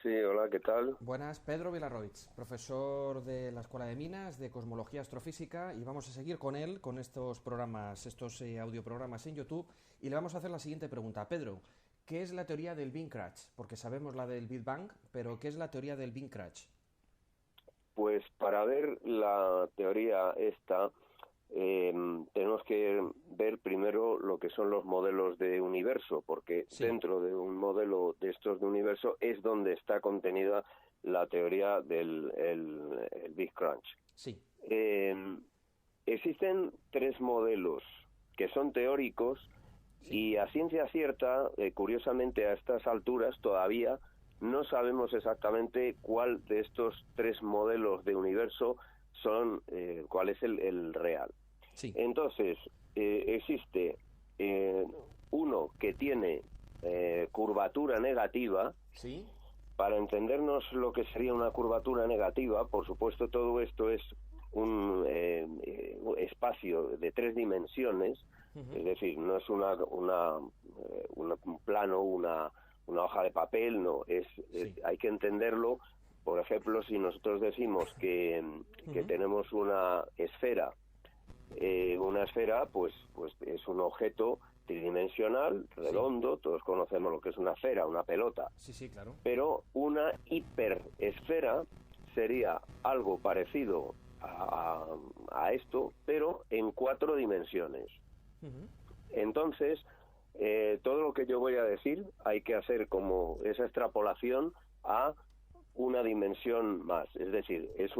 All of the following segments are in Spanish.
Sí, hola, ¿qué tal? Buenas, Pedro Vilarroiz, profesor de la Escuela de Minas de Cosmología Astrofísica, y vamos a seguir con él, con estos programas, estos audioprogramas en YouTube, y le vamos a hacer la siguiente pregunta. Pedro, ¿qué es la teoría del Big Crunch? Porque sabemos la del Big Bang, pero ¿qué es la teoría del Big Crunch? Pues para ver la teoría esta, tenemos que ver primero lo que son los modelos de universo, porque Sí, dentro de un modelo de estos de universo es donde está contenida la teoría del el Big Crunch. sí, Eh, Existen tres modelos que son teóricos sí. y a ciencia cierta, curiosamente a estas alturas todavía no sabemos exactamente cuál de estos tres modelos de universo son, cuál es el real. Sí, Entonces, existe eh, uno que tiene curvatura negativa. sí, Para entendernos lo que sería una curvatura negativa, por supuesto, todo esto es un espacio de tres dimensiones, ujú, es decir, no es un plano, una hoja de papel, no, sí, hay que entenderlo. Por ejemplo, si nosotros decimos que ujú, tenemos una esfera, pues es un objeto tridimensional, sí, redondo, todos conocemos lo que es una esfera, una pelota, sí, sí, claro. pero una hiperesfera sería algo parecido a esto, pero en cuatro dimensiones. Ujú, Entonces, todo lo que yo voy a decir hay que hacer como esa extrapolación a una dimensión más. Es decir, el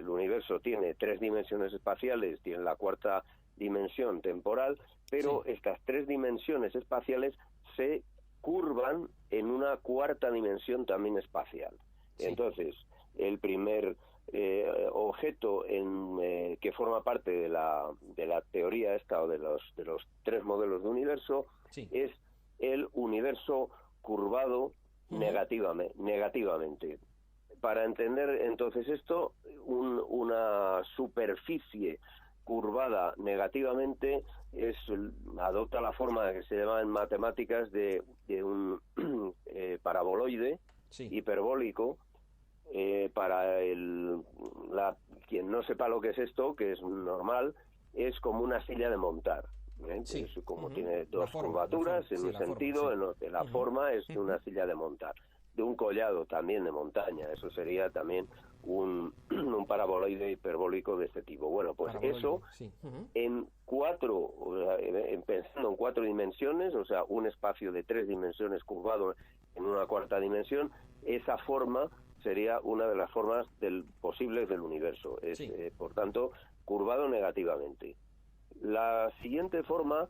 universo tiene tres dimensiones espaciales, tiene la cuarta dimensión temporal, sí, pero estas tres dimensiones espaciales se curvan en una cuarta dimensión también espacial. sí, Entonces, el primer objeto que forma parte de la teoría esta o de los tres modelos de universo sí, es el universo curvado ujú, negativamente. Para entender entonces esto, una superficie curvada negativamente adopta la forma que se llama en matemáticas de un paraboloide sí, hiperbólico. Para quien no sepa lo que es esto, que es normal, es como una silla de montar. sí, Es como ujú. tiene dos La forma, curvaturas en sí, un la forma, sentido, sí. en la Ujú, forma es de una ujú. silla de montar, de un collado también de montaña. Eso sería también un paraboloide hiperbólico de este tipo. Bueno, pues eso Paraboloide, sí. Ujú. en pensando en cuatro dimensiones, o sea, un espacio de tres dimensiones curvado en una cuarta dimensión, esa forma sería una de las formas posibles del universo. Es, Sí, por tanto, curvado negativamente. La siguiente forma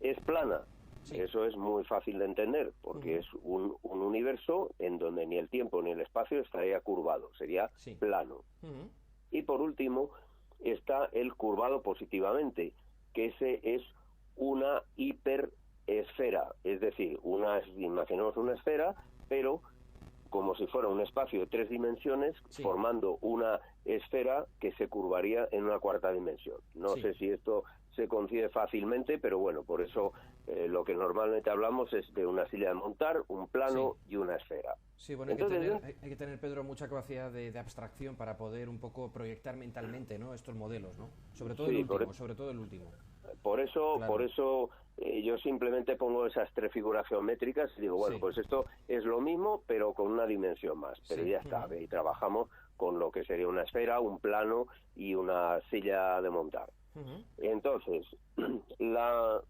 es plana. sí. Eso es muy fácil de entender, porque Ujú. es un universo en donde ni el tiempo ni el espacio estaría curvado, sería Sí. plano. Ujú. Y por último está el curvado positivamente, que ese es una hiperesfera, es decir, imaginemos una esfera, pero como si fuera un espacio de tres dimensiones, Sí, formando una esfera que se curvaría en una cuarta dimensión. No sí. sé si esto se concibe fácilmente, pero bueno, por eso lo que normalmente hablamos es de una silla de montar, un Sí. plano y una esfera. Sí, bueno, Entonces, hay que tener, Pedro, mucha capacidad de abstracción para poder un poco proyectar mentalmente, ¿no? Estos modelos, ¿no? Sobre todo el sí, último, sobre todo el último. por Claro. eso yo simplemente pongo esas tres figuras geométricas y digo, bueno, Sí, pues esto es lo mismo, pero con una dimensión más. Pero sí. ya está, Ujú. y trabajamos con lo que sería una esfera, un plano y una silla de montar. Ujú. Entonces, la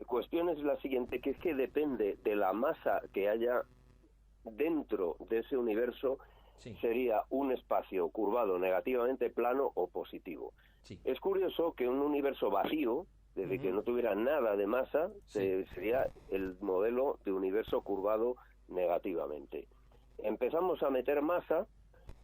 cuestión es la siguiente, que es que depende de la masa que haya dentro de ese universo, Sí, sería un espacio curvado negativamente plano o positivo. sí. Es curioso que un universo vacío, desde que Ujú. no tuviera nada de masa, Sí, sería el modelo de universo curvado negativamente. Empezamos a meter masa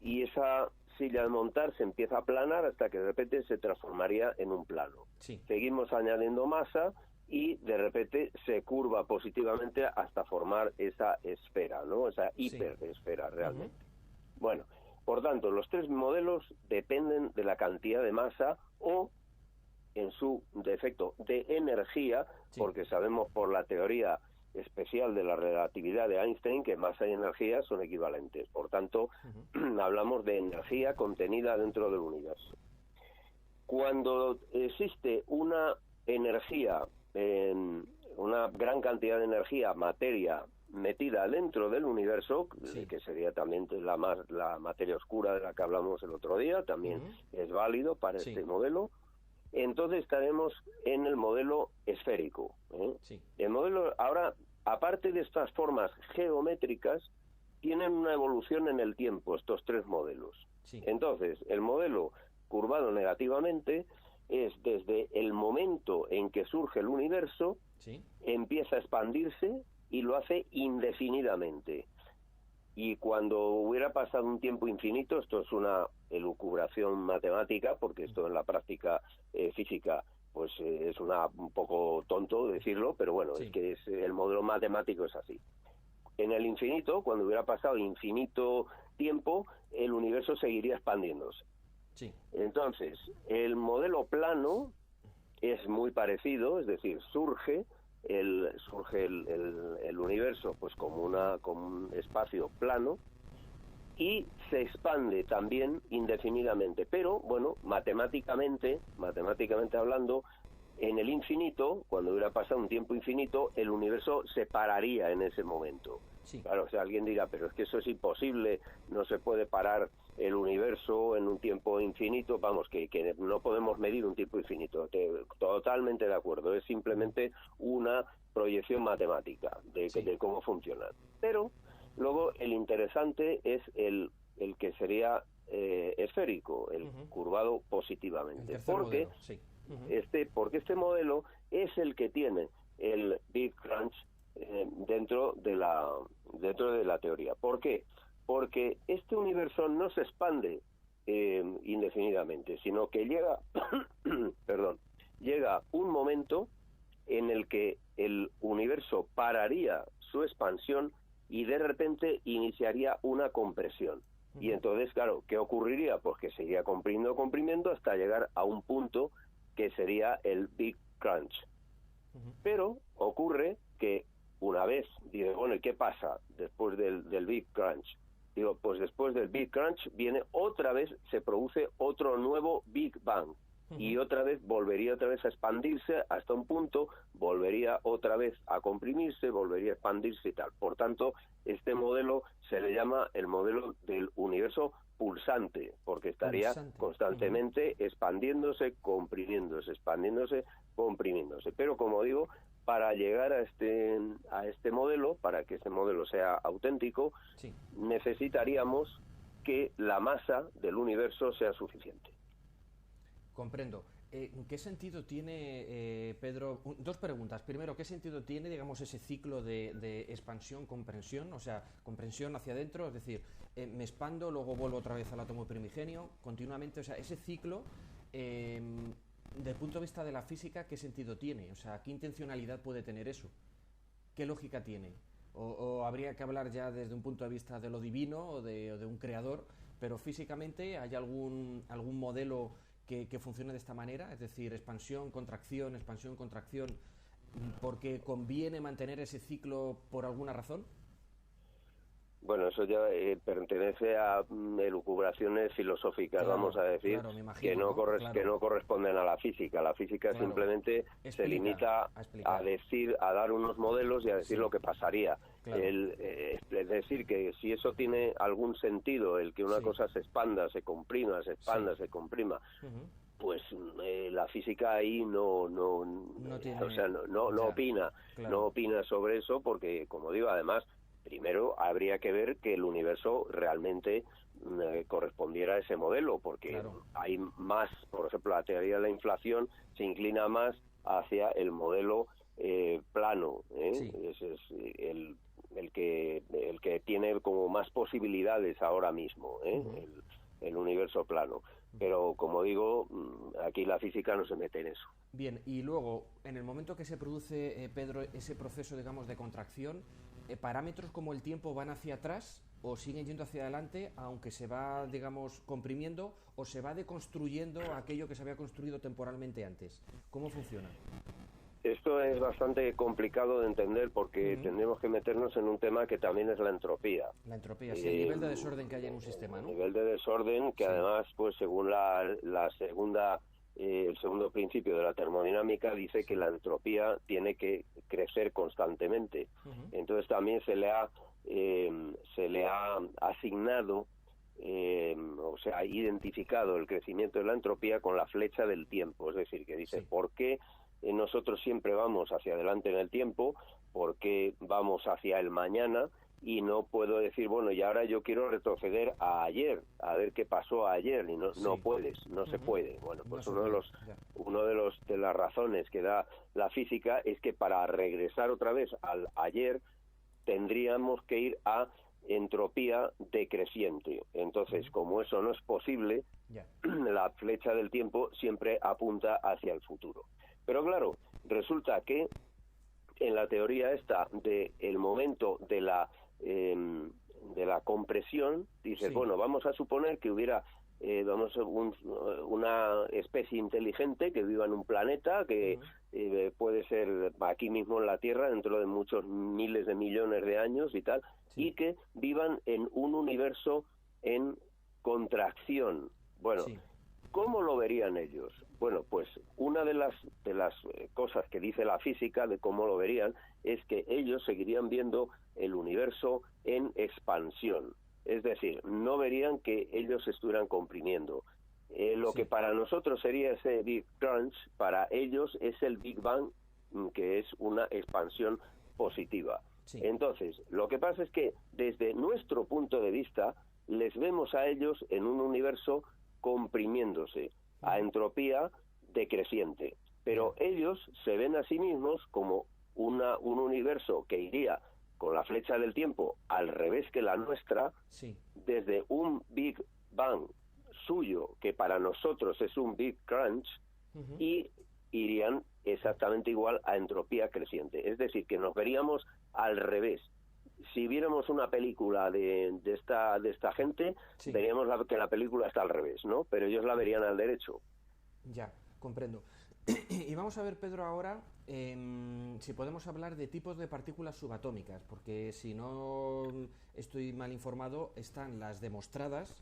y esa silla de montar se empieza a aplanar hasta que de repente se transformaría en un plano. sí, Seguimos añadiendo masa y de repente se curva positivamente hasta formar esa esfera, ¿no? Esa sí. hiperesfera Ujú. realmente. Bueno, por tanto, los tres modelos dependen de la cantidad de masa o, en su defecto, de energía, Sí. porque sabemos por la teoría especial de la relatividad de Einstein, que masa y energía son equivalentes. Por tanto, hablamos de energía contenida dentro del universo. Cuando existe una energía, una gran cantidad de energía, materia, metida dentro del universo, que sería también la materia oscura de la que hablamos el otro día, también es válido para este modelo, entonces estaremos en el modelo esférico. El modelo, ahora, aparte de estas formas geométricas, tienen una evolución en el tiempo, estos tres modelos. Entonces, el modelo curvado negativamente es desde el momento en que surge el universo, empieza a expandirse y lo hace indefinidamente. Y cuando hubiera pasado un tiempo infinito, esto es una elucubración matemática, porque esto en la práctica física pues es un poco tonto decirlo, pero bueno, es que el modelo matemático es así. En el infinito, cuando hubiera pasado infinito tiempo, el universo seguiría expandiéndose. Entonces, el modelo plano es muy parecido, es decir, surge el universo pues como un espacio plano y se expande también indefinidamente, pero bueno, matemáticamente hablando, en el infinito, cuando hubiera pasado un tiempo infinito, el universo se pararía en ese momento. Claro, o sea, alguien dirá, pero es que eso es imposible, no se puede parar el universo en un tiempo infinito, vamos, que no podemos medir un tiempo infinito, totalmente de acuerdo, es simplemente una proyección matemática de cómo funciona. Pero luego el interesante es el que sería esférico, el curvado positivamente, porque este modelo es el que tiene el Big Crunch dentro de la teoría. ¿Por qué? Porque este universo no se expande indefinidamente, sino que llega un momento en el que el universo pararía su expansión y de repente iniciaría una compresión. Y entonces, claro, ¿qué ocurriría? Pues que seguiría comprimiendo hasta llegar a un punto que sería el Big Crunch. Pero ocurre que una vez, digo, bueno, ¿y qué pasa después del Big Crunch? Digo, pues después del Big Crunch viene otra vez, se produce otro nuevo Big Bang. Y volvería otra vez a expandirse hasta un punto, volvería otra vez a comprimirse, volvería a expandirse y tal. Por tanto, este modelo se le llama el modelo del universo pulsante, porque estaría constantemente expandiéndose, comprimiéndose, expandiéndose, comprimiéndose. Pero como digo, para llegar a este modelo, para que este modelo sea auténtico, necesitaríamos que la masa del universo sea suficiente. Comprendo. ¿Qué sentido tiene, Pedro? Dos preguntas. Primero, ¿qué sentido tiene, digamos, ese ciclo de expansión-comprensión? O sea, comprensión hacia adentro, es decir, me expando, luego vuelvo otra vez al átomo primigenio, continuamente. O sea, ese ciclo, desde el punto de vista de la física, ¿qué sentido tiene? O sea, ¿qué intencionalidad puede tener eso? ¿Qué lógica tiene? O habría que hablar ya desde un punto de vista de lo divino o de un creador, pero físicamente, ¿hay algún modelo que funcione de esta manera? Es decir, expansión, contracción, porque conviene mantener ese ciclo por alguna razón. Bueno, eso ya pertenece a elucubraciones filosóficas, vamos a decir, imagino, que no corresponden a la física. La física simplemente se limita a dar unos modelos y a decir lo que pasaría. Es decir, que si eso tiene algún sentido, el que una cosa se expanda, se comprima, se expanda, se comprima, pues la física ahí no opina, no opina sobre eso, porque, como digo, además, primero habría que ver que el universo realmente correspondiera a ese modelo, porque hay más, por ejemplo, la teoría de la inflación se inclina más hacia el modelo plano, ese es el que tiene como más posibilidades ahora mismo, el universo plano. Pero, como digo, aquí la física no se mete en eso. Bien, y luego, en el momento que se produce, Pedro, ese proceso, digamos, de contracción, ¿parámetros como el tiempo van hacia atrás o siguen yendo hacia adelante, aunque se va, digamos, comprimiendo, o se va deconstruyendo aquello que se había construido temporalmente antes? ¿Cómo funciona? Esto es bastante complicado de entender porque tendremos que meternos en un tema que también es la entropía. La entropía, sí, el nivel de desorden que hay en un sistema, ¿no? El nivel de desorden que además, pues según el segundo principio de la termodinámica dice que la entropía tiene que crecer constantemente. Entonces también se le ha asignado, o sea, identificado el crecimiento de la entropía con la flecha del tiempo. Es decir, que dice, ¿por qué nosotros siempre vamos hacia adelante en el tiempo? ¿Por qué vamos hacia el mañana? Y no puedo decir, bueno, y ahora yo quiero retroceder a ayer, a ver qué pasó ayer, y no puedes, no se puede. Bueno, pues de las razones que da la física es que para regresar otra vez al ayer tendríamos que ir a entropía decreciente. Entonces, como eso no es posible, la flecha del tiempo siempre apunta hacia el futuro. Pero claro, resulta que en la teoría esta del momento de la compresión, dices, bueno, vamos a suponer que hubiera una especie inteligente que viva en un planeta que puede ser aquí mismo en la Tierra dentro de muchos miles de millones de años y tal, y que vivan en un universo en contracción. Bueno, ¿cómo lo verían ellos? Bueno, pues una de las cosas que dice la física de cómo lo verían es que ellos seguirían viendo el universo en expansión. Es decir, no verían que ellos estuvieran comprimiendo. Lo que para nosotros sería ese Big Crunch, para ellos es el Big Bang, que es una expansión positiva. Entonces, lo que pasa es que desde nuestro punto de vista les vemos a ellos en un universo comprimiéndose, a entropía decreciente. Pero ellos se ven a sí mismos como un universo que iría con la flecha del tiempo al revés que la nuestra, desde un Big Bang suyo, que para nosotros es un Big Crunch, y irían exactamente igual a entropía creciente. Es decir, que nos veríamos al revés. Si viéramos una película de esta gente, veríamos que la película está al revés, ¿no? Pero ellos la verían al derecho. Ya, comprendo. Y vamos a ver, Pedro, ahora si podemos hablar de tipos de partículas subatómicas, porque si no estoy mal informado, están las demostradas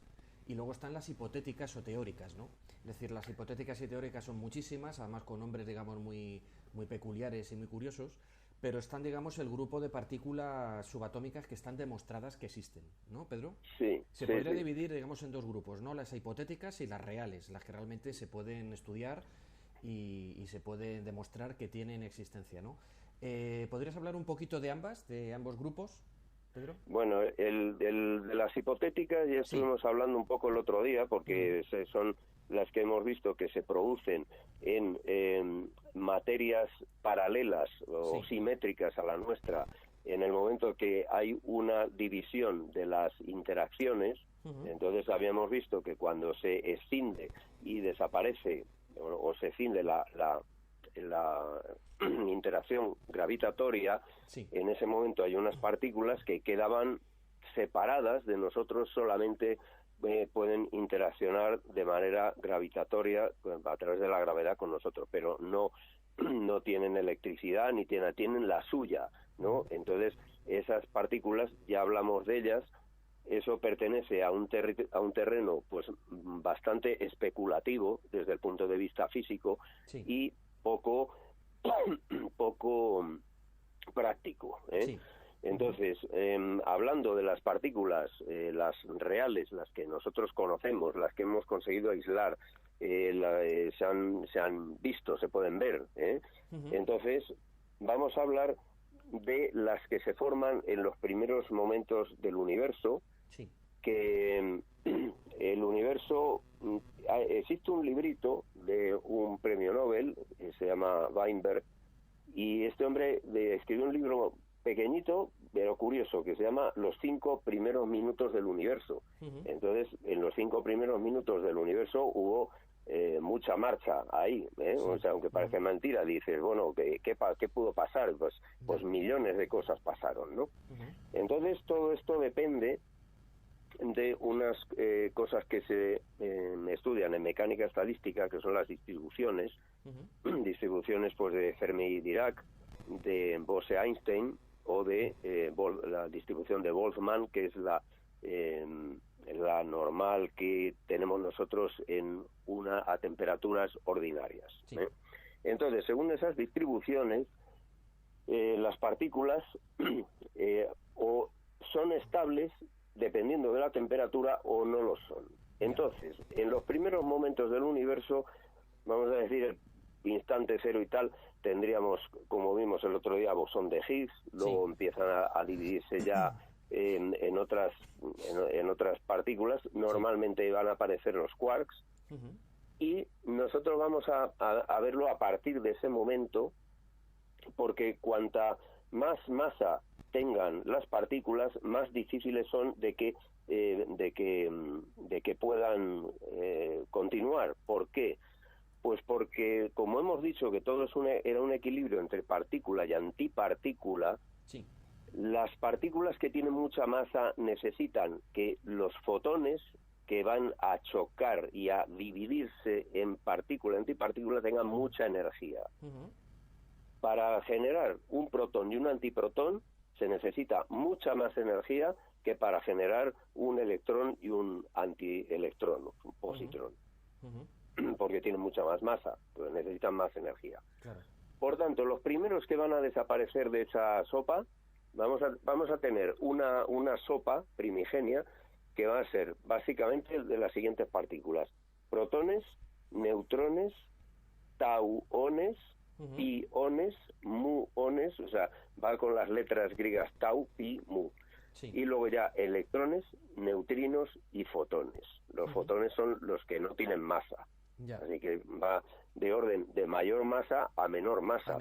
y luego están las hipotéticas o teóricas, ¿no? Es decir, las hipotéticas y teóricas son muchísimas, además con nombres, digamos, muy peculiares y muy curiosos, pero están, digamos, el grupo de partículas subatómicas que están demostradas que existen, ¿no, Pedro? Sí. Se podría dividir, digamos, en dos grupos, ¿no? Las hipotéticas y las reales, las que realmente se pueden estudiar y se puede demostrar que tienen existencia, ¿no? ¿Podrías hablar un poquito de ambos grupos, Pedro? Bueno, de las hipotéticas ya estuvimos hablando un poco el otro día, porque son las que hemos visto que se producen en materias paralelas o simétricas a la nuestra, en el momento que hay una división de las interacciones. Entonces habíamos visto que cuando se escinde y desaparece o se escinde la interacción gravitatoria, en ese momento hay unas partículas que quedaban separadas de nosotros, solamente pueden interaccionar de manera gravitatoria a través de la gravedad con nosotros, pero no tienen electricidad ni tienen la suya, ¿no? Entonces esas partículas, ya hablamos de ellas, eso pertenece a un terreno pues bastante especulativo desde el punto de vista físico y poco práctico, Entonces, hablando de las partículas, las reales, las que nosotros conocemos, las que hemos conseguido aislar, se han visto, se pueden ver, Entonces, vamos a hablar de las que se forman en los primeros momentos del universo, que el universo, existe un librito de un premio Nobel, que se llama Weinberg, y este hombre escribió un libro pequeñito, pero curioso, que se llama Los 5 primeros minutos del universo. Entonces, en los 5 primeros minutos del universo hubo mucha marcha ahí, O sea, aunque parece mentira, dices, bueno, ¿qué pudo pasar? Pues millones de cosas pasaron, ¿no? Entonces, todo esto depende de unas cosas que se estudian en mecánica estadística, que son las distribuciones, distribuciones pues de Fermi-Dirac, de Bose-Einstein o de la distribución de Boltzmann, que es la normal que tenemos nosotros a temperaturas ordinarias. Sí. Entonces, según esas distribuciones, las partículas o son estables dependiendo de la temperatura o no lo son. Entonces, en los primeros momentos del universo, vamos a decir el instante cero y tal, tendríamos, como vimos el otro día, bosón de Higgs, luego empiezan a dividirse ya en otras partículas, normalmente van a aparecer los quarks, y nosotros vamos a verlo a partir de ese momento, porque cuanta más masa tengan las partículas, más difíciles son de que puedan continuar. ¿Por qué? Pues porque, como hemos dicho que todo era un equilibrio entre partícula y antipartícula, sí. Las partículas que tienen mucha masa necesitan que los fotones que van a chocar y a dividirse en partícula y antipartícula tengan mucha energía. Para generar un protón y un antiprotón se necesita mucha más energía que para generar un electrón y un antielectrón, un positrón. Porque tienen mucha más masa, pues necesitan más energía. Claro. Por tanto, los primeros que van a desaparecer de esa sopa, vamos a tener una sopa primigenia que va a ser básicamente de las siguientes partículas: protones, neutrones, tauones, piones, muones, o sea, va con las letras griegas tau, pi, mu. Sí. Y luego ya electrones, neutrinos y fotones. Los fotones son los que no tienen masa. Ya. Así que va de orden de mayor masa a menor masa,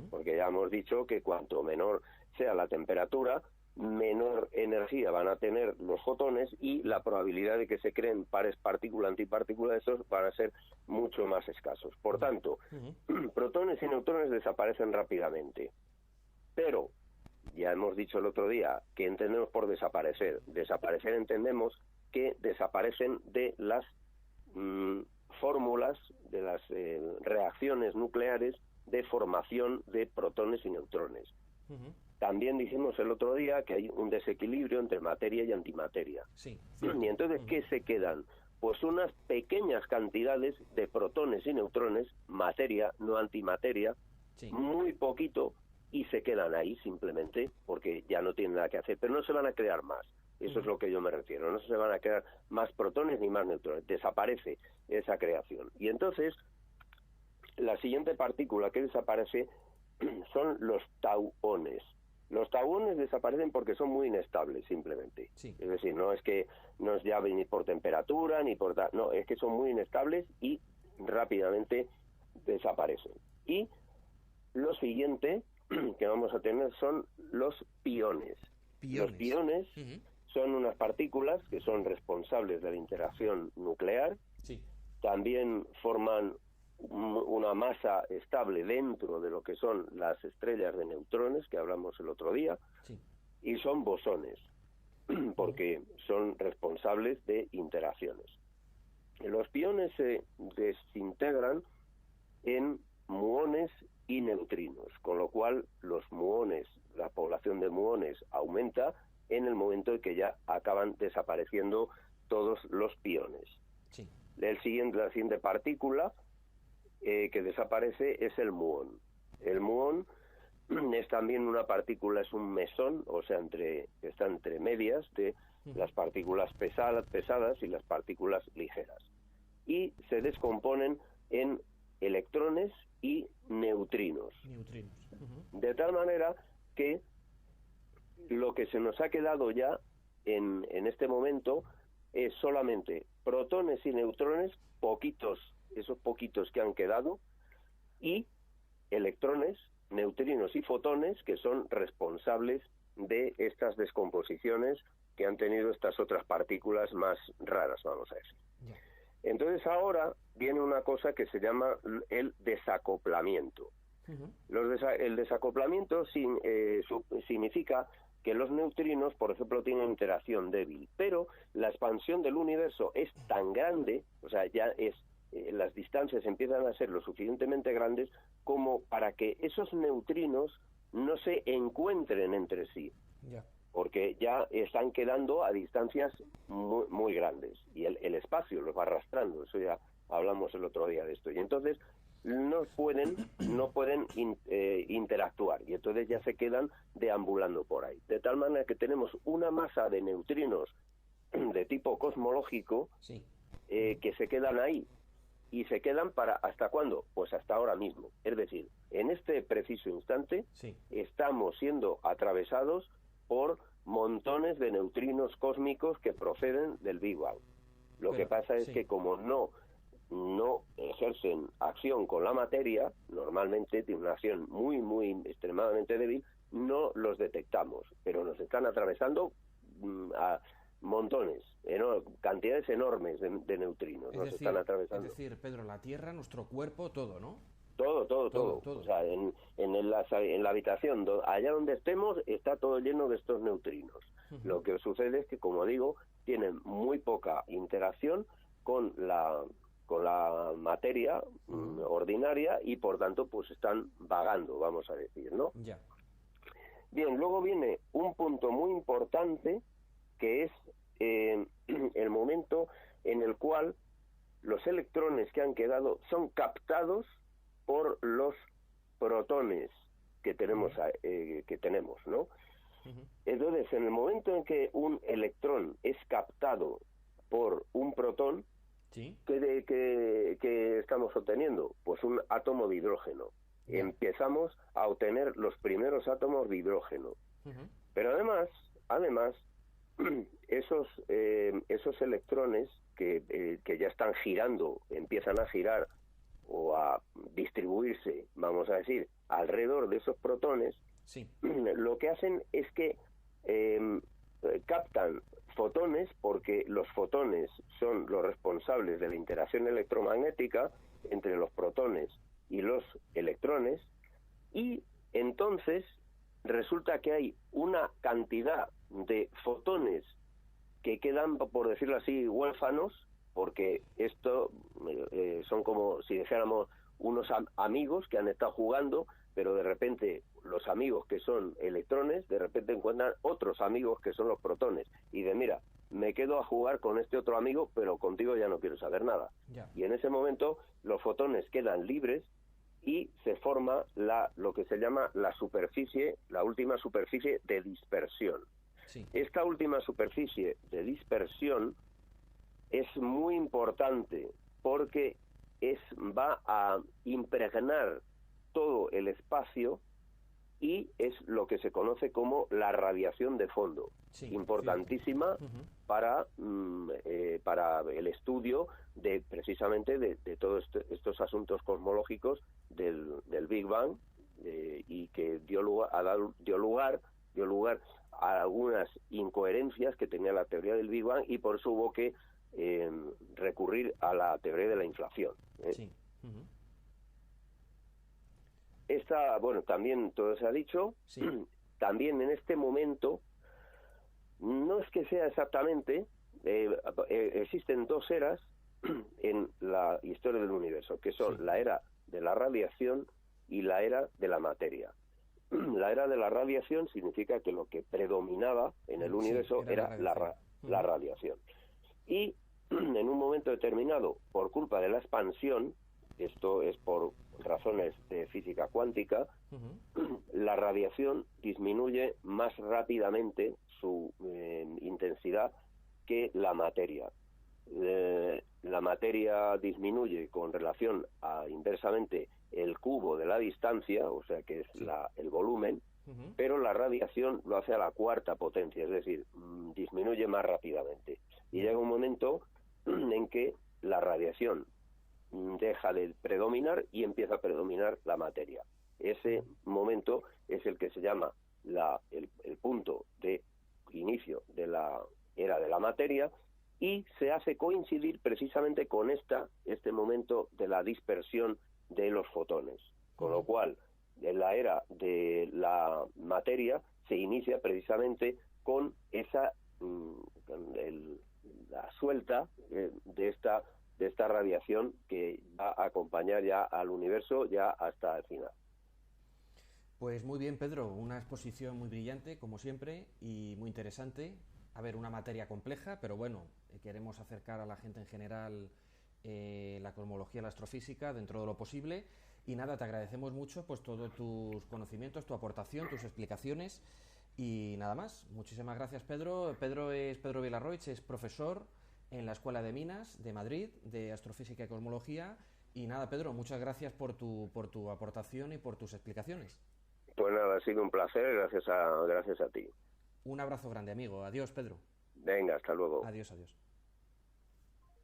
porque ya hemos dicho que cuanto menor sea la temperatura, menor energía van a tener los fotones, y la probabilidad de que se creen pares partícula-antipartícula de esos van a ser mucho más escasos. Por tanto, protones y neutrones desaparecen rápidamente. Pero, ya hemos dicho el otro día, ¿qué entendemos por desaparecer? Desaparecer entendemos que desaparecen de las fórmulas, de las reacciones nucleares de formación de protones y neutrones. También dijimos el otro día que hay un desequilibrio entre materia y antimateria. Sí. Y entonces, ¿qué se quedan? Pues unas pequeñas cantidades de protones y neutrones, materia, no antimateria, muy poquito, y se quedan ahí simplemente porque ya no tienen nada que hacer, pero no se van a crear más. Eso es lo que yo me refiero. No se van a crear más protones ni más neutrones. Desaparece esa creación. Y entonces, la siguiente partícula que desaparece son los tauones. Los tauones desaparecen porque son muy inestables, simplemente. Sí. Es decir, no es que no es ya ni por temperatura ni por... No, es que son muy inestables y rápidamente desaparecen. Y lo siguiente que vamos a tener son los piones. Los piones son unas partículas que son responsables de la interacción nuclear. Sí. También forman una masa estable dentro de lo que son las estrellas de neutrones que hablamos el otro día. Sí. Y son bosones, porque son responsables de interacciones. Los piones se desintegran en muones y neutrinos, con lo cual los muones, la población de muones aumenta en el momento en que ya acaban desapareciendo todos los piones. Sí. La siguiente partícula que desaparece es el muón. El muón es también una partícula, es un mesón, o sea, está entre medias de las partículas pesadas y las partículas ligeras. Y se descomponen en electrones y neutrinos. De tal manera que lo que se nos ha quedado ya en este momento es solamente protones y neutrones, esos poquitos que han quedado, y electrones, neutrinos y fotones, que son responsables de estas descomposiciones que han tenido estas otras partículas más raras, vamos a decir. Yeah. Entonces ahora viene una cosa que se llama el desacoplamiento. El desacoplamiento significa que los neutrinos, por ejemplo, tienen interacción débil, pero la expansión del universo es tan grande, o sea, ya es las distancias empiezan a ser lo suficientemente grandes como para que esos neutrinos no se encuentren entre sí, porque ya están quedando a distancias muy, muy grandes y el espacio los va arrastrando. Eso ya hablamos el otro día de esto. Y entonces no pueden interactuar, y entonces ya se quedan deambulando por ahí. De tal manera que tenemos una masa de neutrinos de tipo cosmológico que se quedan ahí. ¿Y se quedan para hasta cuándo? Pues hasta ahora mismo. Es decir, en este preciso instante estamos siendo atravesados por montones de neutrinos cósmicos que proceden del Big Bang. Lo que pasa es que como no ejercen acción con la materia, normalmente tiene una acción muy, muy extremadamente débil, no los detectamos, pero nos están atravesando a montones, cantidades enormes de neutrinos nos están atravesando. Es decir, Pedro, la Tierra, nuestro cuerpo, todo, ¿no? Todo. O sea, en la habitación, allá donde estemos, está todo lleno de estos neutrinos. Lo que sucede es que, como digo, tienen muy poca interacción con la materia ordinaria y, por tanto, pues están vagando, vamos a decir, ¿no? Bien, luego viene un punto muy importante, que es el momento en el cual los electrones que han quedado son captados por los protones que tenemos, ¿no? Entonces, en el momento en que un electrón es captado por un protón, ¿qué estamos obteniendo? Pues un átomo de hidrógeno. Empezamos a obtener los primeros átomos de hidrógeno. Pero además esos electrones que ya están girando, empiezan a girar o a distribuirse, vamos a decir, alrededor de esos protones, lo que hacen es que captan fotones, porque los fotones son los responsables de la interacción electromagnética entre los protones y los electrones, y entonces resulta que hay una cantidad de fotones que quedan, por decirlo así, huérfanos, porque esto son como si dijéramos unos amigos que han estado jugando, pero de repente los amigos que son electrones, de repente encuentran otros amigos que son los protones, y mira, me quedo a jugar con este otro amigo, pero contigo ya no quiero saber nada. Y en ese momento los fotones quedan libres y se forma lo que se llama la última superficie de dispersión. Esta última superficie de dispersión es muy importante porque va a impregnar todo el espacio y es lo que se conoce como la radiación de fondo, importantísima para el estudio precisamente de todos estos asuntos cosmológicos del Big Bang, y que dio lugar a algunas incoherencias que tenía la teoría del Big Bang, y por eso hubo que recurrir a la teoría de la inflación. También todo se ha dicho. También en este momento, no es que sea exactamente, existen dos eras en la historia del universo, que son la era de la radiación y la era de la materia. La era de la radiación significa que lo que predominaba en el universo era la radiación. Y en un momento determinado, por culpa de la expansión, esto es por razones de física cuántica, la radiación disminuye más rápidamente su intensidad que la materia. La materia disminuye con relación a inversamente el cubo de la distancia, o sea que es el volumen, pero la radiación lo hace a la cuarta potencia, es decir, disminuye más rápidamente. Y llega un momento en que la radiación deja de predominar y empieza a predominar la materia. Ese momento es el que se llama el punto de inicio de la era de la materia, y se hace coincidir precisamente con este momento de la dispersión de los fotones. Con lo cual, en la era de la materia se inicia precisamente con esa la suelta de de esta radiación que va a acompañar ya al universo ya hasta el final. Pues muy bien, Pedro, una exposición muy brillante, como siempre, y muy interesante. A ver, una materia compleja, pero bueno, queremos acercar a la gente en general la cosmología, la astrofísica, dentro de lo posible. Y nada, te agradecemos mucho pues todos tus conocimientos, tu aportación, tus explicaciones. Y nada más. Muchísimas gracias, Pedro. Pedro Vilarroich, es profesor en la Escuela de Minas de Madrid, de Astrofísica y Cosmología. Y nada, Pedro, muchas gracias por tu aportación y por tus explicaciones. Pues nada, ha sido un placer, gracias a ti. Un abrazo grande, amigo. Adiós, Pedro. Venga, hasta luego. Adiós, adiós.